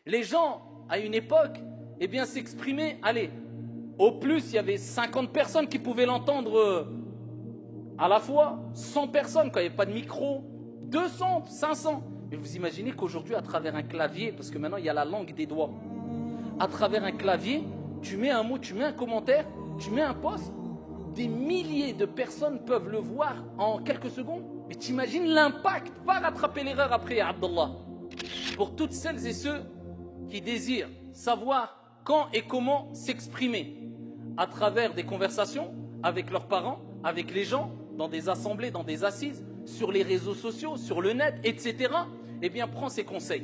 Les gens, à une époque, eh bien, s'exprimaient, allez, au plus, il y avait 50 personnes qui pouvaient l'entendre à la fois, 100 personnes, quand il n'y avait pas de micro, 200, 500. Mais vous imaginez qu'aujourd'hui, à travers un clavier, parce que maintenant, il y a la langue des doigts, à travers un clavier, tu mets un mot, tu mets un commentaire, tu mets un post, des milliers de personnes peuvent le voir en quelques secondes. Mais t'imagines l'impact, pas rattraper l'erreur après, Abdallah. Pour toutes celles et ceux qui désirent savoir quand et comment s'exprimer à travers des conversations avec leurs parents, avec les gens, dans des assemblées, dans des assises, sur les réseaux sociaux, sur le net, etc. Eh bien, prends ces conseils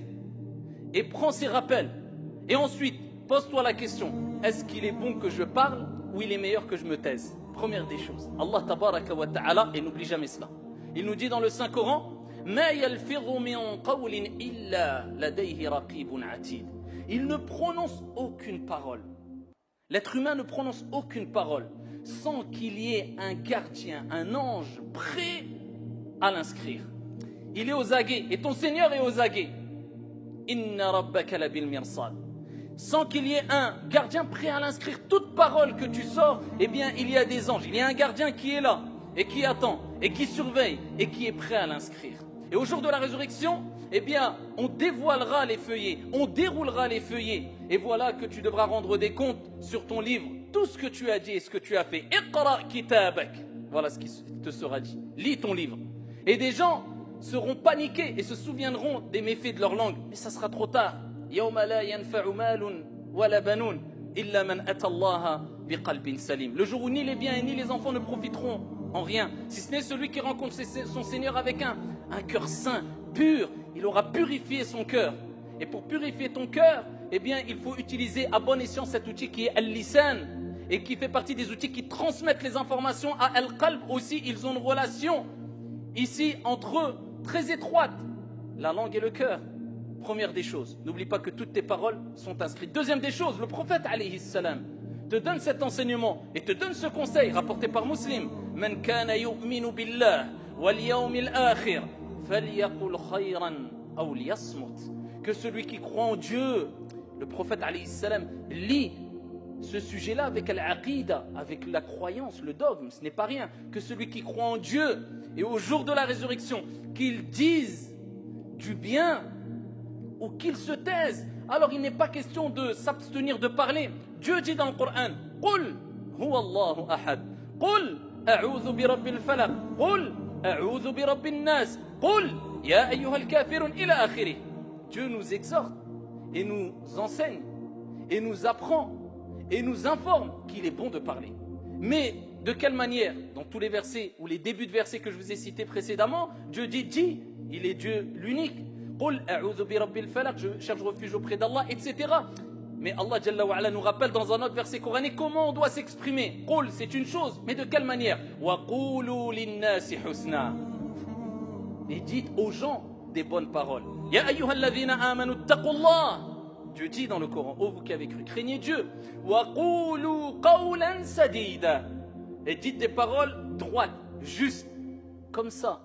et prends ces rappels. Et ensuite, pose-toi la question, est-ce qu'il est bon que je parle ou il est meilleur que je me taise? Première des choses. Allah tabaraka wa ta'ala, et n'oublie jamais cela. Il nous dit dans le Saint-Coran, ما يلفظ من قول إلا لديه رقيب عتيد. Il ne prononce aucune parole. L'être humain ne prononce aucune parole sans qu'il y ait un gardien, un ange prêt à l'inscrire. Il est aux aguets et ton Seigneur est aux aguets. Inna rabbaka labil mirsad. Sans qu'il y ait un gardien prêt à l'inscrire, toute parole que tu sors, eh bien il y a des anges, il y a un gardien qui est là et qui attend et qui surveille et qui est prêt à l'inscrire. Et au jour de la résurrection, eh bien on dévoilera les feuillets, on déroulera les feuillets et voilà que tu devras rendre des comptes sur ton livre, tout ce que tu as dit et ce que tu as fait. Iqra kitabak. Voilà ce qui te sera dit. Lis ton livre. Et des gens seront paniqués et se souviendront des méfaits de leur langue. Mais ça sera trop tard. يوم لا ينفع مال ولا بنون إلا من أتى الله بقلب سليم. Le jour où ni les biens et ni les enfants ne profiteront en rien, si ce n'est celui qui rencontre son Seigneur avec un cœur saint, pur. Il aura purifié son cœur. Et pour purifier ton cœur, eh bien, il faut utiliser à bon escient cet outil qui est Al-Lisan et qui fait partie des outils qui transmettent les informations à Al-Qalb aussi. Ils ont une relation ici entre eux très étroite, la langue et le cœur. Première des choses, n'oublie pas que toutes tes paroles sont inscrites. Deuxième des choses, le prophète alayhi salam te donne cet enseignement et te donne ce conseil rapporté par Muslim. Man kana yu'minu billah wal yawmil akhir falyaqul khayran aw liyasmut. Que celui qui croit en Dieu, le prophète alayhi salam lit ce sujet-là avec al-aqida, avec la croyance, le dogme, ce n'est pas rien. Que celui qui croit en Dieu et au jour de la résurrection, qu'il dise du bien ou qu'il se taise. Alors il n'est pas question de s'abstenir de parler. Dieu dit dans le Coran, قُلْ هُوَ اللَّهُ أَحَدٌ قُلْ أَعُوذُ بِرَبِّ الْفَلَقِ قُلْ أَعُوذُ بِرَبِّ النَّاسِ قُلْ يَا أَيُّهَا الْكَافِرُونَ إِلَى آخِرِهِ. Dieu nous exhorte et nous enseigne et nous apprend et nous informe qu'il est bon de parler. Mais de quelle manière? Dans tous les versets ou les débuts de versets que je vous ai cités précédemment, Dieu dit, il est Dieu l'unique. قل أعوذ برب الفلق, je cherche refuge auprès d'Allah, etc. Mais Allah Jalla wa Ala nous rappelle dans un autre verset coranique comment on doit s'exprimer. قل, c'est une chose, mais de quelle manière? وقولوا للناس حسنا. Et dites aux gens des bonnes paroles. يا أيها الذين آمنوا اتقوا الله. Dieu dit dans le Coran, ô vous qui avez cru, craignez Dieu. وقولوا قولا سديدا. Et dites des paroles droites, justes, comme ça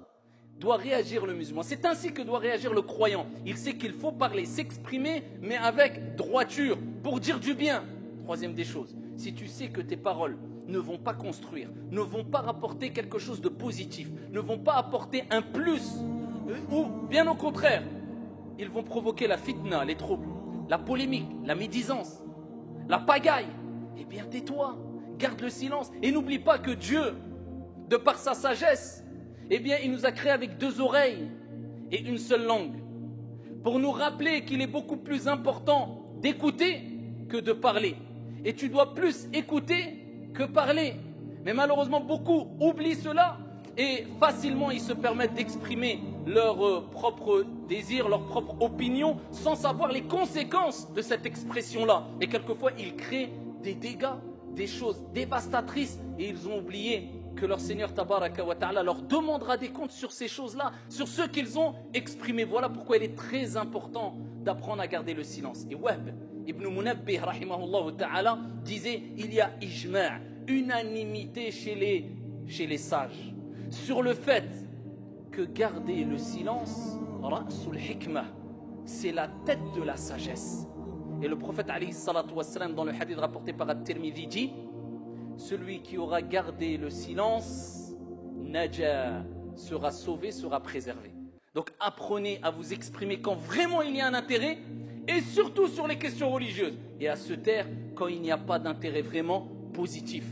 doit réagir le musulman. C'est ainsi que doit réagir le croyant. Il sait qu'il faut parler, s'exprimer, mais avec droiture, pour dire du bien. Troisième des choses, si tu sais que tes paroles ne vont pas construire, ne vont pas rapporter quelque chose de positif, ne vont pas apporter un plus, ou bien au contraire, ils vont provoquer la fitna, les troubles, la polémique, la médisance, la pagaille, eh bien tais-toi, garde le silence, et n'oublie pas que Dieu, de par sa sagesse, eh bien, il nous a créés avec deux oreilles et une seule langue. Pour nous rappeler qu'il est beaucoup plus important d'écouter que de parler. Et tu dois plus écouter que parler. Mais malheureusement, beaucoup oublient cela et facilement ils se permettent d'exprimer leurs propres désirs, leurs propres opinions sans savoir les conséquences de cette expression-là. Et quelquefois, ils créent des dégâts, des choses dévastatrices et ils ont oublié que leur Seigneur Tabaraka wa Ta'ala leur demandera des comptes sur ces choses-là, sur ce qu'ils ont exprimé. Voilà pourquoi il est très important d'apprendre à garder le silence. Et Wahb ibn Munabbih rahimahullah ta'ala disait, il y a ijma', unanimité chez les sages, sur le fait que garder le silence, ra'sul hikmah, c'est la tête de la sagesse. Et le prophète alayhi salatu wassalam, dans le hadith rapporté par At-Tirmidhi, dit: celui qui aura gardé le silence, naja, sera sauvé, sera préservé. Donc apprenez à vous exprimer quand vraiment il y a un intérêt, et surtout sur les questions religieuses, et à se taire quand il n'y a pas d'intérêt vraiment positif.